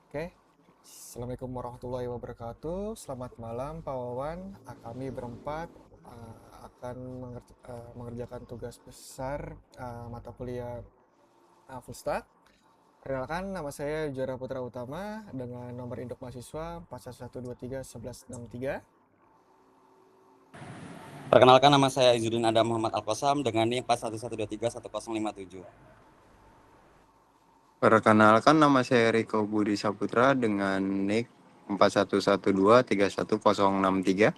Oke, Assalamualaikum warahmatullahi wabarakatuh. Selamat malam Pak Wawan. Kami berempat akan mengerjakan tugas besar mata kuliah full stack. Perkenalkan, nama saya Juara Putra Utama dengan nomor induk mahasiswa 41231163. Perkenalkan, nama saya Izzuddin Adam Muhammad Al-Qasam dengan NIM 4112311057. Perkenalkan, nama saya Riko Budi Saputra dengan NIK 4112311063.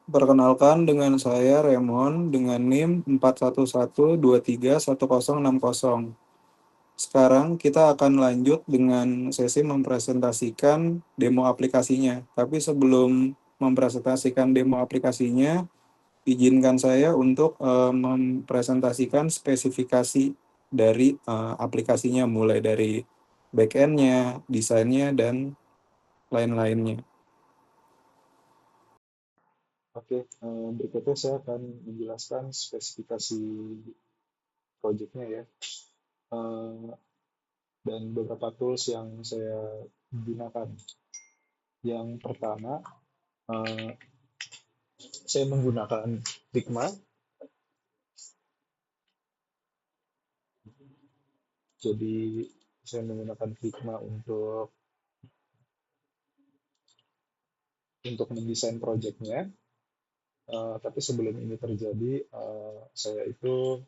Perkenalkan dengan saya Raymond dengan NIM 4112311060. Sekarang kita akan lanjut dengan sesi mempresentasikan demo aplikasinya. Tapi sebelum mempresentasikan demo aplikasinya, izinkan saya untuk mempresentasikan spesifikasi dari aplikasinya, mulai dari back-end-nya, desainnya, dan lain-lainnya. Oke, berikutnya saya akan menjelaskan spesifikasi projectnya ya, dan beberapa tools yang saya gunakan. Yang pertama, saya menggunakan Figma. Jadi saya menggunakan Figma untuk mendesain projectnya. Tapi sebelum ini terjadi, saya itu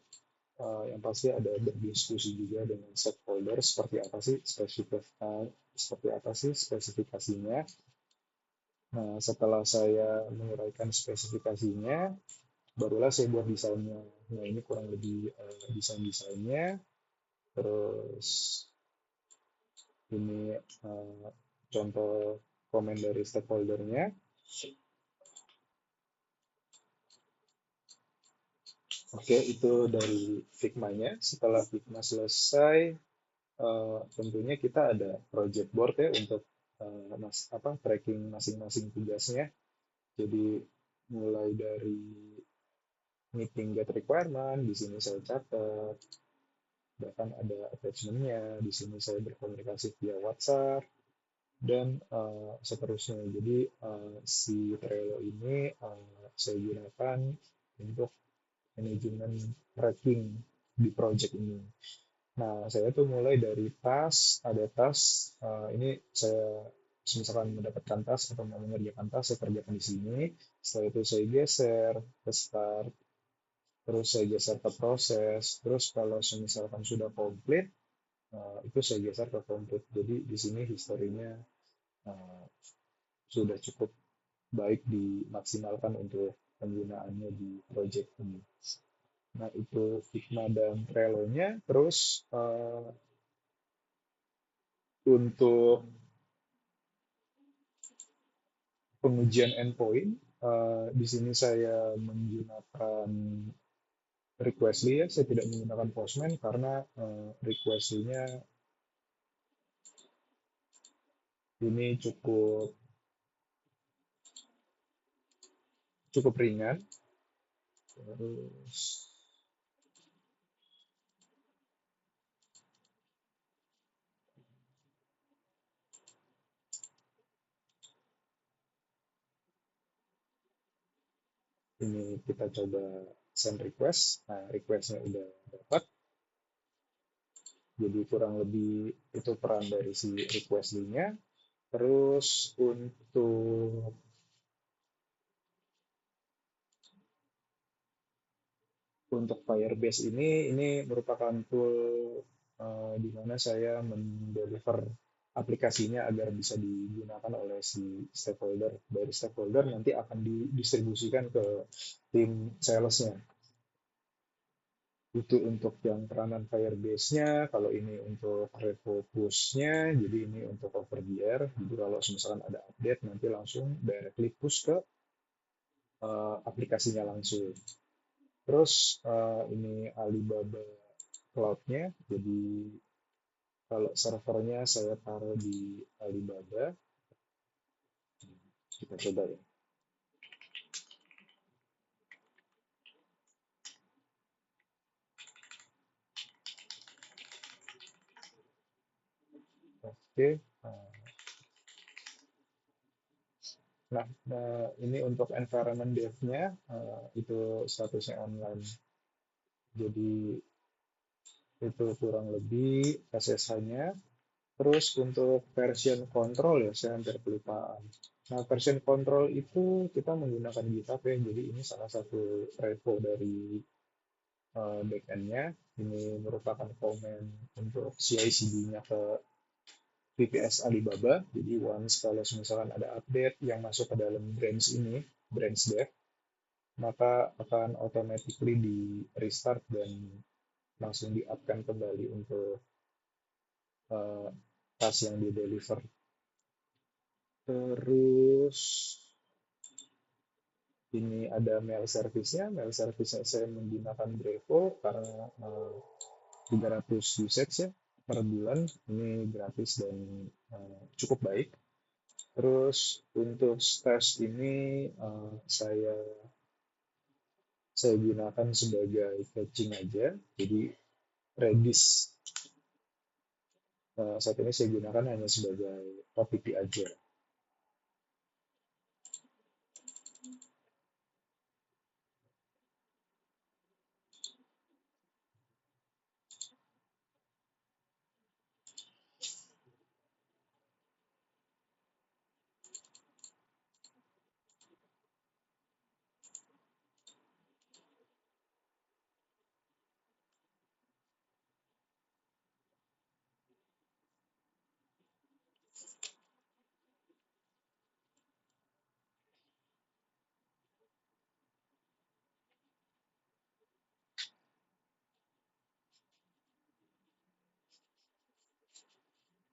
yang pasti ada berdiskusi juga dengan stakeholder seperti apa sih spesifikasinya. Nah, setelah saya menguraikan spesifikasinya, barulah saya buat desainnya. Nah, ini kurang lebih desain-desainnya. Terus ini contoh komen dari stakeholdernya. Oke, itu dari Figma-nya. Setelah Figma selesai, tentunya kita ada project board ya untuk tracking masing-masing tugasnya. Jadi mulai dari meeting get requirement, di sini saya catat, bahkan ada attachment-nya, di sini saya berkomunikasi via WhatsApp, dan seterusnya. Jadi si Trello ini saya gunakan untuk manajemen tracking di project ini. Nah, saya tuh mulai dari ada task, ini saya misalkan mendapatkan task atau mau mengerjakan task, saya kerjakan di sini. Setelah itu saya geser ke start, terus saya geser ke proses, terus kalau misalkan sudah komplit, itu saya geser ke komplit. Jadi di sini historinya sudah cukup baik dimaksimalkan untuk penggunaannya di project ini. Nah, itu Figma dan Trello-nya. Terus untuk pengujian endpoint, di sini saya menggunakan Requestly ya. Saya tidak menggunakan Postman karena Requestly-nya ini cukup ringan. Terus ini kita coba send request. Nah, request-nya udah dapat. Jadi kurang lebih itu peran dari si Requestly-nya. Terus untuk Firebase ini merupakan tool di mana saya mendeliver aplikasinya agar bisa digunakan oleh si stakeholder. Dari stakeholder nanti akan didistribusikan ke tim sales-nya. Itu untuk yang peranan Firebase-nya. Kalau ini untuk repo push-nya, jadi ini untuk over the air. Jadi kalau misalkan ada update, nanti langsung directly push ke aplikasinya langsung. Terus ini Alibaba Cloud-nya, jadi kalau servernya saya taruh di Alibaba, kita coba ya. Oke. Nah, ini untuk environment dev-nya itu statusnya online. Jadi itu kurang lebih SSH-nya. Terus untuk version control ya, saya hampir kelupaan. Nah, version control itu kita menggunakan GitHub ya. Jadi ini salah satu repo dari backend-nya. Ini merupakan komen untuk CI/CD-nya ke VPS Alibaba. Jadi once kalau misalkan ada update yang masuk ke dalam branch ini, branch dev, maka akan automatically di restart dan langsung di-up-kan kembali untuk task yang di-deliver. Terus ini ada mail service-nya. Mail service-nya saya menggunakan Brevo karena 300 usage ya per bulan. Ini gratis dan cukup baik. Terus untuk stage ini saya gunakan sebagai fetching aja. Jadi Redis saat ini saya gunakan hanya sebagai OTP aja.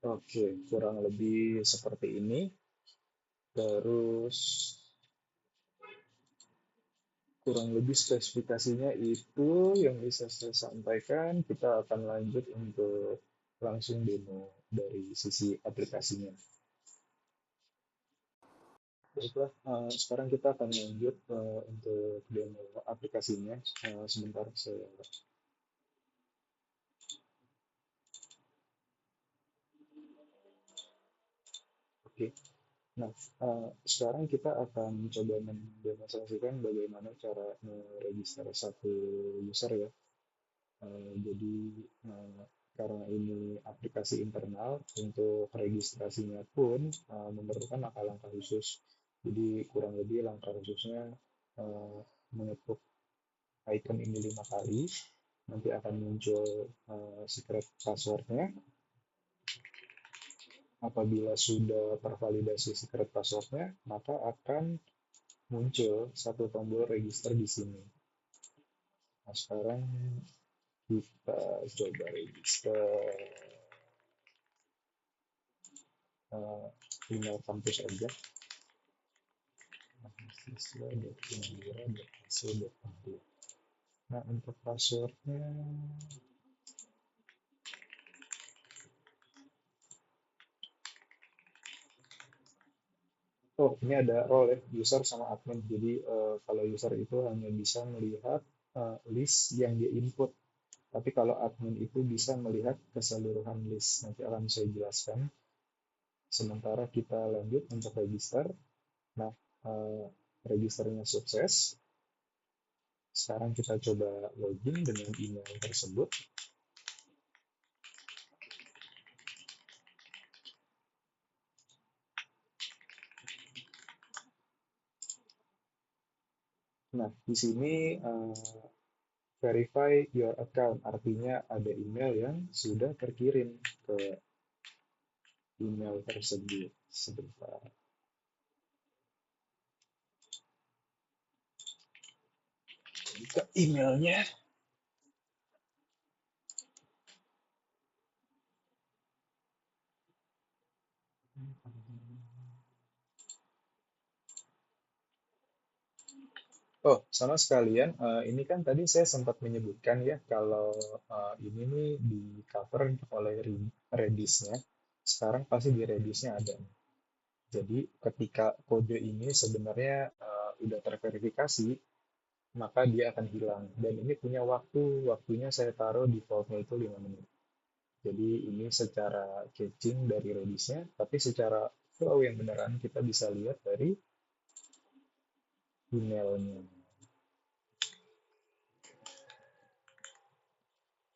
Oke, kurang lebih seperti ini. Terus kurang lebih spesifikasinya itu yang bisa saya sampaikan. Kita akan lanjut untuk langsung demo dari sisi aplikasinya. Baiklah, sekarang kita akan lanjut untuk demo aplikasinya. Sebentar saya. Oke. Nah, sekarang kita akan coba mendemonstrasikan bagaimana cara meregister satu user ya. Jadi karena ini aplikasi internal, untuk registrasinya pun memerlukan langkah-langkah khusus. Jadi kurang lebih langkah khususnya mengetuk icon ini 5 kali, nanti akan muncul secret passwordnya. Apabila sudah tervalidasi secret passwordnya, maka akan muncul satu tombol register di sini. Nah, sekarang kita coba register email kampus aja. Nah, untuk passwordnya ini ada role ya, user sama admin. Jadi kalau user itu hanya bisa melihat list yang dia input. Tapi kalau admin itu bisa melihat keseluruhan list. Nanti akan saya jelaskan. Sementara kita lanjut untuk register. Nah, registernya sukses. Sekarang kita coba login dengan email tersebut. Nah, di sini verify your account, artinya ada email yang sudah terkirim ke email tersebut. Sebentar. Buka emailnya. Oh, sama sekalian, ini kan tadi saya sempat menyebutkan ya kalau ini nih di cover oleh Redis-nya. Sekarang pasti di Redis-nya ada. Jadi ketika kode ini sebenarnya udah terverifikasi, maka dia akan hilang. Dan ini punya waktunya saya taruh defaultnya itu 5 menit. Jadi ini secara caching dari Redis-nya, tapi secara flow yang beneran kita bisa lihat dari emailnya.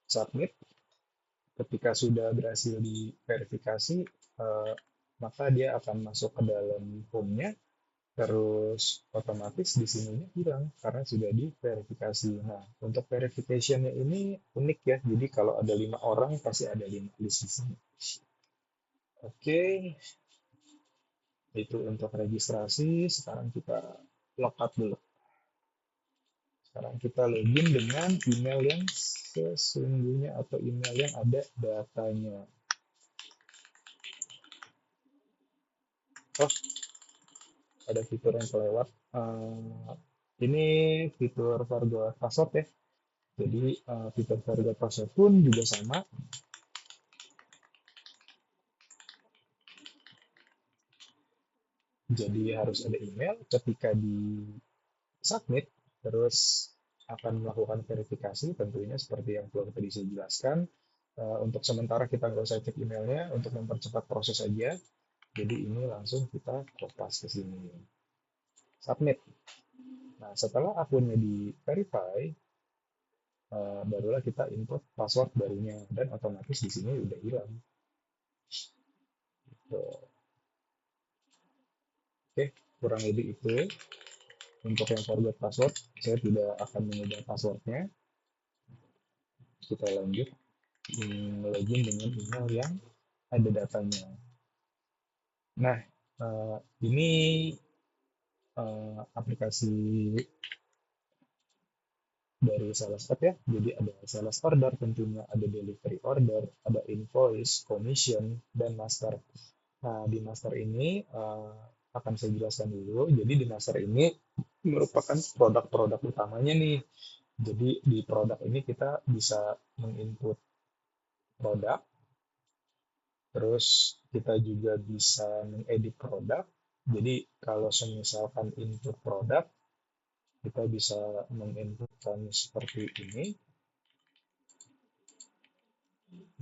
Submit, ketika sudah berhasil diverifikasi, maka dia akan masuk ke dalam home-nya, terus otomatis di sininya hilang karena sudah diverifikasi. Nah, untuk verification-nya ini unik ya, jadi kalau ada 5 orang pasti ada 5 list di sini. Oke, itu untuk registrasi. Sekarang kita login dulu. Sekarang kita login dengan email yang sesungguhnya atau email yang ada datanya. Oh, ada fitur yang kelewat. Ini fitur forgot password ya. Jadi fitur forgot password pun juga sama. Jadi harus ada email ketika di submit, terus akan melakukan verifikasi tentunya seperti yang telah tadi saya jelaskan. Untuk sementara kita nggak usah cek emailnya untuk mempercepat proses aja. Jadi ini langsung kita kopas ke sini. Submit. Nah, setelah akunnya di verify, barulah kita input password barunya dan otomatis di sini udah hilang. Tuh. Oke, kurang lebih itu. Untuk yang forgot password, saya tidak akan mengubah passwordnya. Kita lanjut login dengan email yang ada datanya. Nah, ini aplikasi dari sales app ya. Jadi ada sales order, tentunya ada delivery order, ada invoice, commission, dan master. Nah, di master ini akan saya jelaskan dulu. Jadi di master ini merupakan produk-produk utamanya nih. Jadi di produk ini kita bisa menginput produk, terus kita juga bisa mengedit produk. Jadi kalau misalkan input produk, kita bisa menginputkan seperti ini.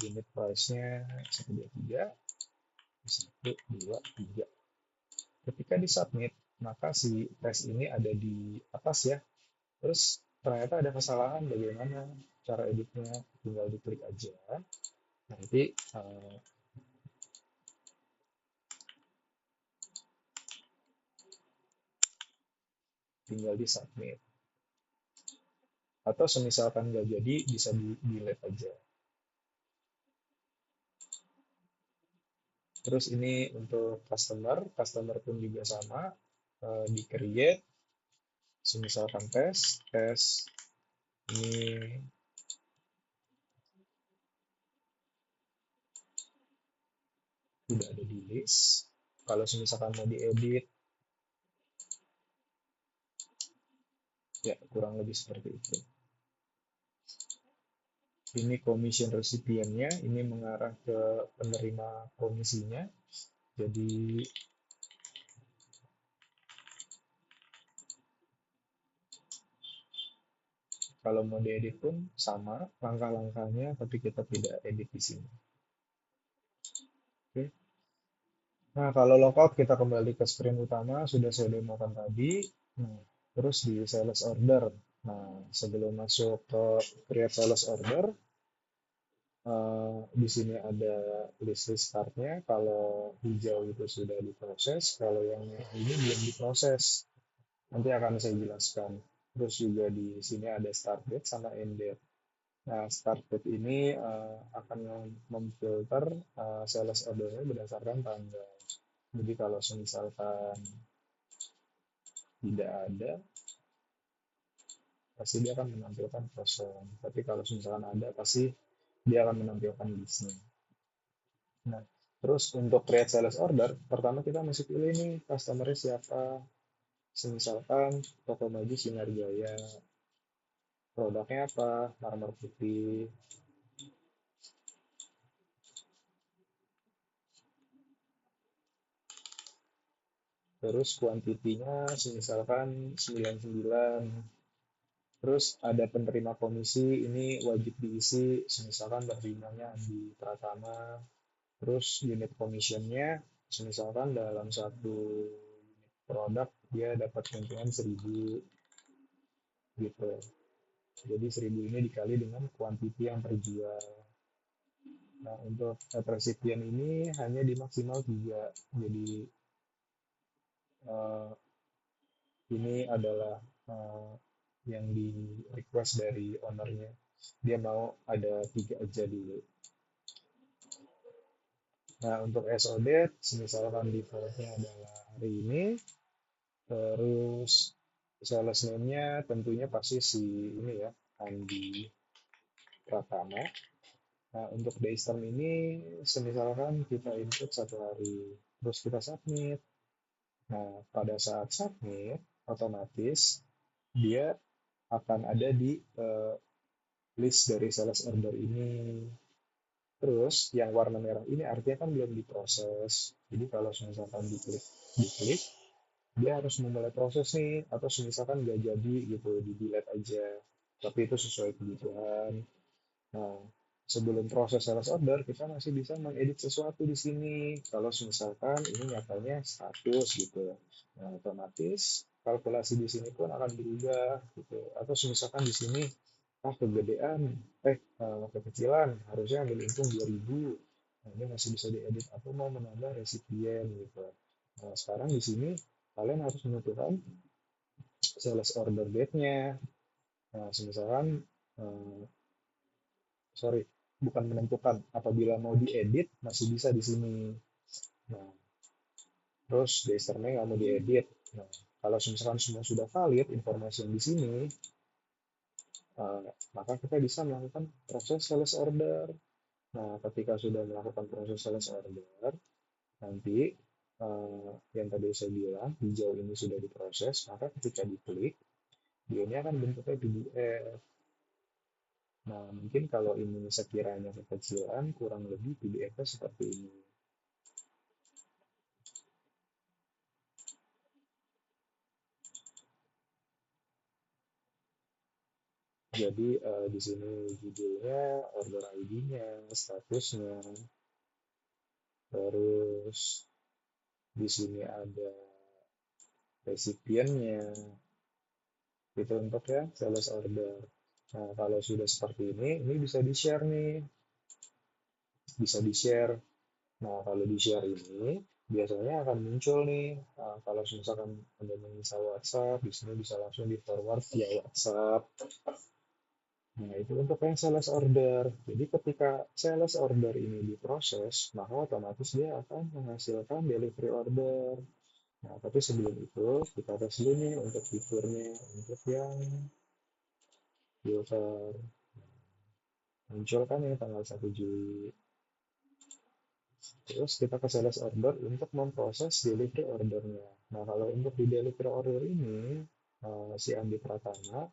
Unit price-nya 123, 123. Ketika disubmit, maka si tes ini ada di atas ya. Terus ternyata ada kesalahan, bagaimana cara editnya? Tinggal diklik aja. Nanti tinggal di submit. Atau semisalkan nggak jadi, bisa di delete aja. Terus ini untuk customer pun juga sama, di create, semisalkan tes, ini tidak ada di list. Kalau misalkan mau diedit, ya kurang lebih seperti itu. Ini commission recipientnya, ini mengarah ke penerima komisinya. Jadi kalau mau diedit pun sama langkah-langkahnya, tapi kita tidak edit di sini. Oke. Nah, kalau logout kita kembali ke screen utama, sudah saya demokan tadi. Nah, terus di sales order. Nah, sebelum masuk ke create sales order, di sini ada list startnya. Kalau hijau itu sudah diproses, kalau yang ini belum diproses. Nanti akan saya jelaskan. Terus juga di sini ada start date sama end date. Nah, start date ini akan memfilter sales ordernya berdasarkan tanggal. Jadi kalau misalkan tidak ada, pasti dia akan menampilkan kosong. Tapi kalau misalkan ada, pasti dia akan menampilkan listnya. Nah, terus untuk create sales order, pertama kita mesti pilih nih customer-nya siapa. Misalkan toko baju Sinar Jaya, produknya apa, marmer putih. Terus kuantitinya misalkan 99. Terus ada penerima komisi, ini wajib diisi, misalkan penerimanya di Pratama. Terus unit commissionnya, misalkan dalam satu unit produk dia dapat keuntungan 1.000 gitu. Jadi 1.000 ini dikali dengan kuantiti yang terjual. Nah, untuk resipien ini hanya di maksimal 3. Jadi eh, ini adalah yang di request dari ownernya. Dia mau ada 3 aja dulu. Nah, untuk SOD, misalkan defaultnya adalah hari ini, terus sales name-nya tentunya pasti si ini ya, Andi Pratama. Nah, untuk days term ini, misalkan kita input 1 hari, terus kita submit. Nah, pada saat submit, otomatis dia akan ada di list dari sales order ini. Terus yang warna merah ini artinya kan belum diproses. Jadi kalau misalkan diklik, dia harus memulai proses nih, atau misalkan nggak jadi gitu, di delete aja. Tapi itu sesuai kebutuhan. Nah, sebelum proses sales order, kita masih bisa mengedit sesuatu di sini. Kalau misalkan ini nyatanya status gitu. Nah, otomatis kalkulasi di sini pun akan berubah gitu. Atau misalkan di sini kegedean, kekecilan, harusnya ambil untung 2.000. Nah, ini masih bisa diedit atau mau menambah resipien gitu. Nah, sekarang di sini kalian harus menentukan sales order date-nya. Nah, misalkan sorry, bukan menentukan, apabila mau diedit masih bisa di sini. Nah, terus dasternya nggak mau diedit. Nah, kalau misalkan semua sudah valid informasi yang di sini, maka kita bisa melakukan proses sales order. Nah, ketika sudah melakukan proses sales order, nanti yang tadi saya bilang hijau ini sudah diproses, maka ketika diklik, dia ini akan bentuknya PDF. Nah, mungkin kalau ini sekiranya kekecilan, kurang lebih PDF-nya seperti ini. Jadi di sini judulnya, order ID-nya, statusnya, terus di sini ada resipiennya, itu untuk ya sales order. Nah, kalau sudah seperti ini bisa di-share nih, bisa di-share. Nah, kalau di-share ini biasanya akan muncul nih, kalau misalkan Anda menginstal WhatsApp, di sini bisa langsung di-forward via WhatsApp. Nah, itu untuk yang sales order. Jadi ketika sales order ini diproses, maka otomatis dia akan menghasilkan delivery order. Nah, tapi sebelum itu, kita tes dulu nih untuk fiturnya, untuk yang filter. Muncul kan ya tanggal 1 Juli. Terus kita ke sales order untuk memproses delivery ordernya. Nah, kalau untuk di delivery order ini, si Andi Pratama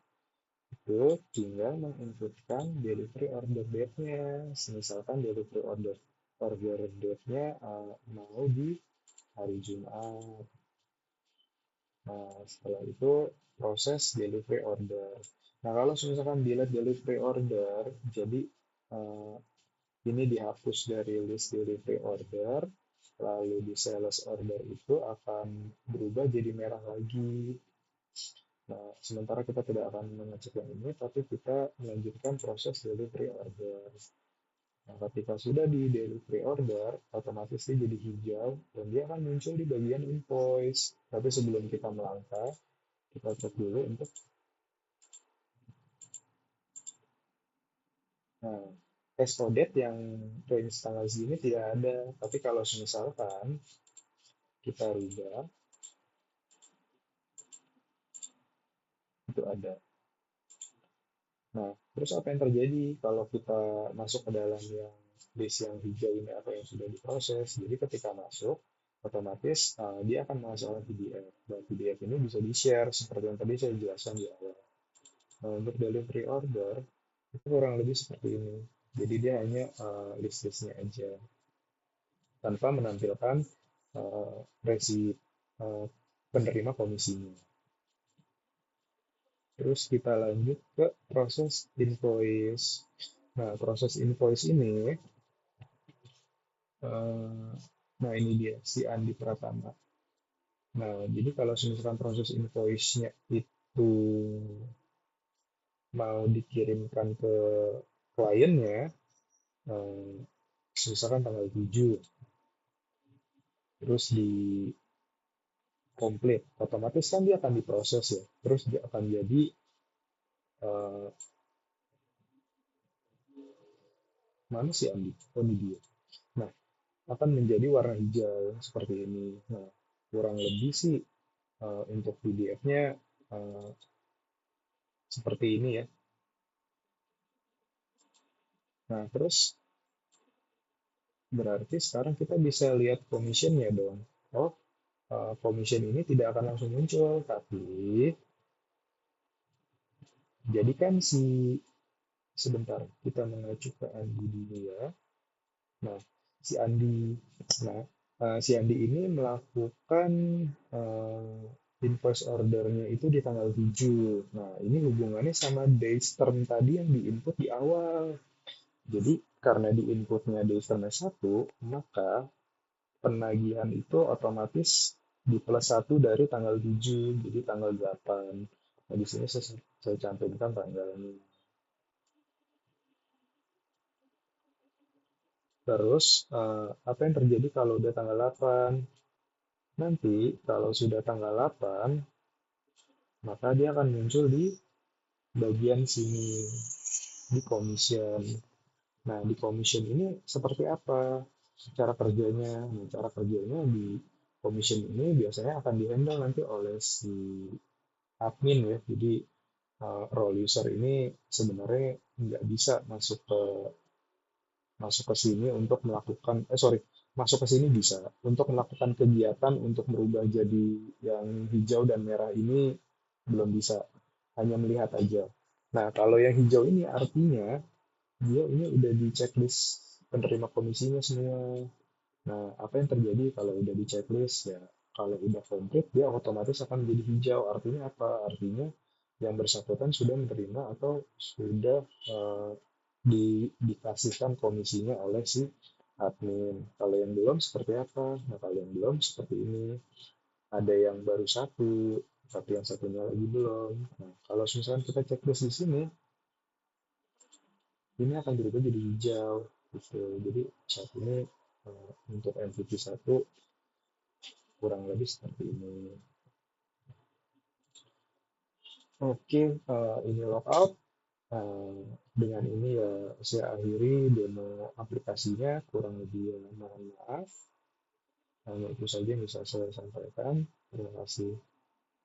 itu tinggal menginputkan delivery order date-nya. Misalkan delivery order date-nya mau di hari Jumat. Nah, setelah itu proses delivery order. Nah, kalau misalkan delete delivery order, jadi ini dihapus dari list delivery order, lalu di sales order itu akan berubah jadi merah lagi. Nah, sementara kita tidak akan mengecek yang ini, tapi kita melanjutkan proses delivery order. Nah, ketika sudah di delivery order, otomatis dia jadi hijau, dan dia akan muncul di bagian invoice. Tapi sebelum kita melangkah, kita cek dulu untuk SODate yang range tanggal segini tidak ada. Tapi kalau misalkan kita rubah, itu ada. Nah, terus apa yang terjadi kalau kita masuk ke dalam yang list yang hijau ini atau yang sudah diproses? Jadi ketika masuk, otomatis dia akan menghasilkan PDF. Dan PDF ini bisa di-share seperti yang tadi saya jelaskan di awal. Nah, untuk delivery order, itu kurang lebih seperti ini. Jadi dia hanya list-listnya aja, tanpa menampilkan resi penerima komisinya. Terus kita lanjut ke proses invoice. Nah, proses invoice ini, eh, nah ini dia si Andi Pratama. Nah, jadi kalau misalkan proses invoice-nya itu mau dikirimkan ke kliennya, eh, misalkan tanggal 7, terus di komplit, otomatis kan dia akan diproses ya, terus dia akan jadi eh, mana sih Andi? Oh ini dia. Nah, akan menjadi warna hijau seperti ini. Nah, kurang lebih sih untuk PDF-nya seperti ini ya. Nah, terus berarti sekarang kita bisa lihat commission-nya dong. Oh, commission ini tidak akan langsung muncul, tapi jadi kan sebentar kita mengacu ke Andi dulu ya. Nah, si Andi, nah si Andi ini melakukan eh, invoice ordernya itu di tanggal 7. Nah, ini hubungannya sama days term tadi yang diinput di awal. Jadi karena diinputnya days term 1, maka penagihan itu otomatis di plus 1 dari tanggal 7, jadi tanggal 8. Nah, di sini saya cantumkan tanggalnya. Terus, apa yang terjadi kalau udah tanggal 8? Nanti, kalau sudah tanggal 8, maka dia akan muncul di bagian sini, di commission. Nah, di commission ini seperti apa cara kerjanya? Nah, cara kerjanya di commission ini biasanya akan dihandle nanti oleh si admin ya. Jadi role user ini sebenarnya nggak bisa masuk ke sini untuk melakukan masuk ke sini bisa untuk melakukan kegiatan untuk merubah jadi yang hijau dan merah ini belum bisa, hanya melihat aja. Nah, kalau yang hijau ini artinya dia ini udah di checklist penerima komisinya semua. Nah, apa yang terjadi kalau udah di checklist ya? Kalau udah komplit, dia otomatis akan menjadi hijau. Artinya apa? Artinya yang bersangkutan sudah menerima atau sudah dikasihkan komisinya oleh si admin. Kalau yang belum seperti apa? Nah, kalau yang belum seperti ini. Ada yang baru satu, tapi yang satunya lagi belum. Nah, kalau misalkan kita checklist di sini, ini akan berubah jadi hijau. Gitu. Jadi saat ini untuk MVP 1 kurang lebih seperti ini. Oke, ini logout. Dengan ini ya saya akhiri demo aplikasinya. Kurang lebih ya mohon maaf. Hanya itu saja yang bisa saya sampaikan. Terima kasih.